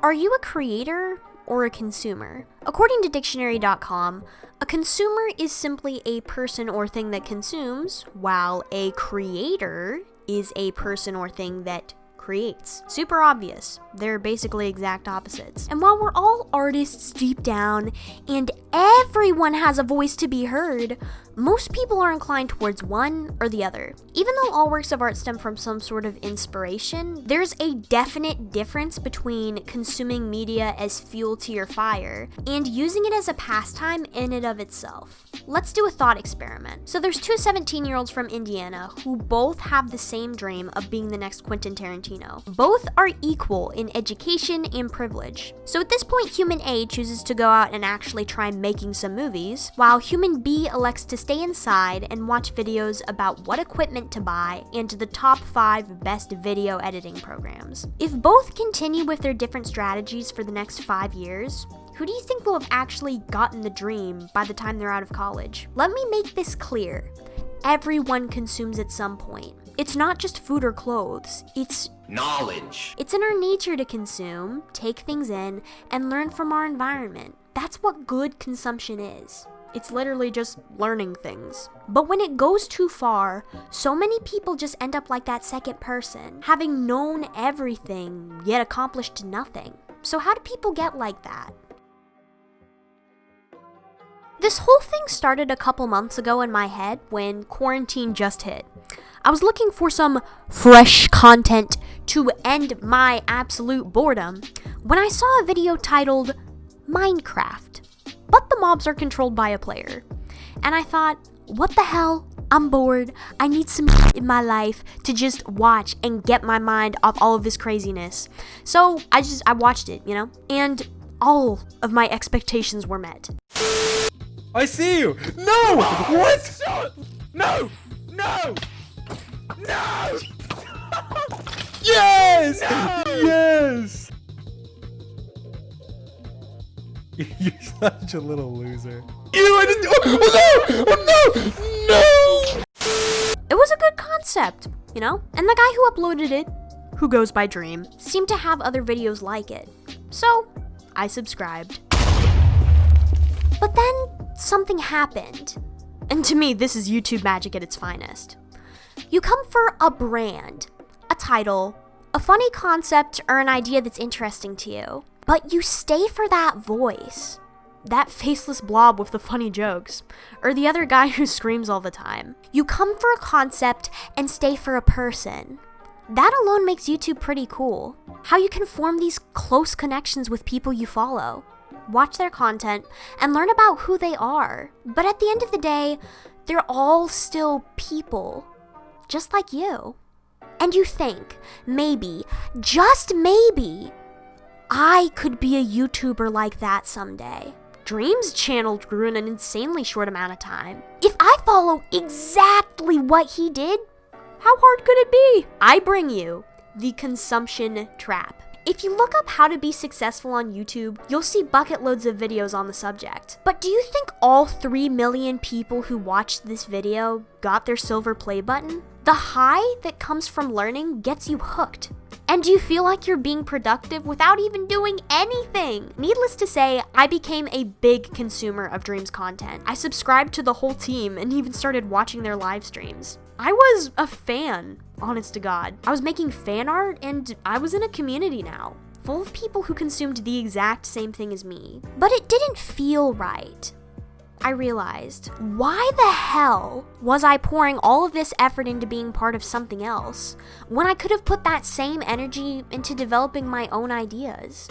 Are you a creator or a consumer? According to dictionary.com, a consumer is simply a person or thing that consumes, while a creator is a person or thing that creates. Super obvious. They're basically exact opposites. And while we're all artists deep down, and everyone has a voice to be heard, most people are inclined towards one or the other. Even though all works of art stem from some sort of inspiration, there's a definite difference between consuming media as fuel to your fire and using it as a pastime in and of itself. Let's do a thought experiment. So there's two 17-year-olds from Indiana who both have the same dream of being the next Quentin Tarantino. Both are equal in education and privilege. So at this point, human A chooses to go out and actually try making some movies, while human B elects to stay inside and watch videos about what equipment to buy and the top 5 best video editing programs. If both continue with their different strategies for the next 5 years, who do you think will have actually gotten the dream by the time they're out of college? Let me make this clear. Everyone consumes at some point. It's not just food or clothes, it's knowledge. It's in our nature to consume, take things in, and learn from our environment. That's what good consumption is. It's literally just learning things. But when it goes too far, so many people just end up like that second person, having known everything, yet accomplished nothing. So how do people get like that? This whole thing started a couple months ago in my head when quarantine just hit. I was looking for some fresh content to end my absolute boredom when I saw a video titled Minecraft, but the mobs are controlled by a player. And I thought, what the hell? I'm bored. I need some in my life to just watch and get my mind off all of this craziness. So I watched it, and all of my expectations were met. I see you! No! What? No! No! No! Yes! No! Yes! You're such a little loser. I didn't. Oh no! Oh no! No! It was a good concept, And the guy who uploaded it, who goes by Dream, seemed to have other videos like it. So, I subscribed. But then, something happened. And to me, this is YouTube magic at its finest. You come for a brand, a title, a funny concept, or an idea that's interesting to you. But you stay for that voice, that faceless blob with the funny jokes, or the other guy who screams all the time. You come for a concept and stay for a person. That alone makes YouTube pretty cool. How you can form these close connections with people you follow, watch their content, and learn about who they are. But at the end of the day, they're all still people, just like you. And you think, maybe, just maybe, I could be a YouTuber like that someday. Dream's channel grew in an insanely short amount of time. If I follow exactly what he did, how hard could it be? I bring you the consumption trap. If you look up how to be successful on YouTube, you'll see bucket loads of videos on the subject. But do you think all 3 million people who watched this video got their silver play button? The high that comes from learning gets you hooked. And do you feel like you're being productive without even doing anything? Needless to say, I became a big consumer of Dream's content. I subscribed to the whole team and even started watching their live streams. I was a fan, honest to God. I was making fan art and I was in a community now, full of people who consumed the exact same thing as me. But it didn't feel right. I realized, why the hell was I pouring all of this effort into being part of something else when I could have put that same energy into developing my own ideas?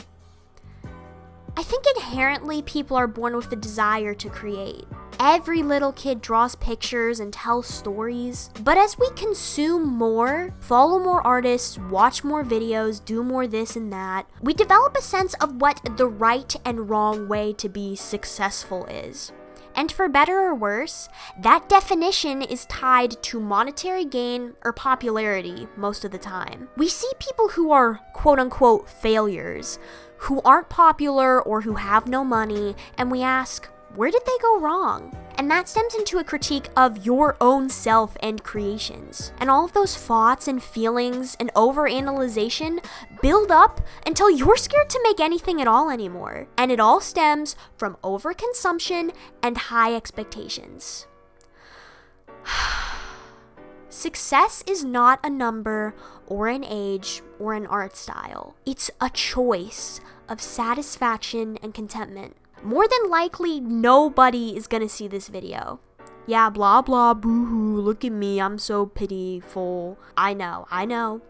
I think inherently people are born with the desire to create. Every little kid draws pictures and tells stories, but as we consume more, follow more artists, watch more videos, do more this and that, we develop a sense of what the right and wrong way to be successful is. And for better or worse, that definition is tied to monetary gain or popularity most of the time. We see people who are quote-unquote failures, who aren't popular or who have no money, and we ask, where did they go wrong? And that stems into a critique of your own self and creations. And all of those thoughts and feelings and overanalyzation build up until you're scared to make anything at all anymore. And it all stems from overconsumption and high expectations. Success is not a number or an age or an art style. It's a choice of satisfaction and contentment. More than likely, nobody is gonna see this video. Yeah, blah blah, boo-hoo, look at me, I'm so pitiful. I know.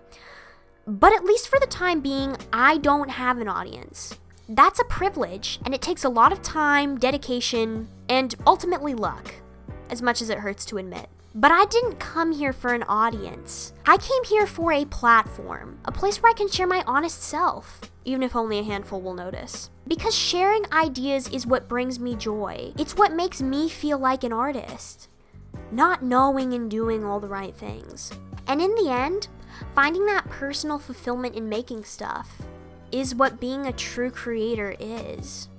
But at least for the time being, I don't have an audience. That's a privilege, and it takes a lot of time, dedication, and ultimately luck, as much as it hurts to admit. But I didn't come here for an audience. I came here for a platform, a place where I can share my honest self, even if only a handful will notice. Because sharing ideas is what brings me joy. It's what makes me feel like an artist. Not knowing and doing all the right things. And in the end, finding that personal fulfillment in making stuff is what being a true creator is.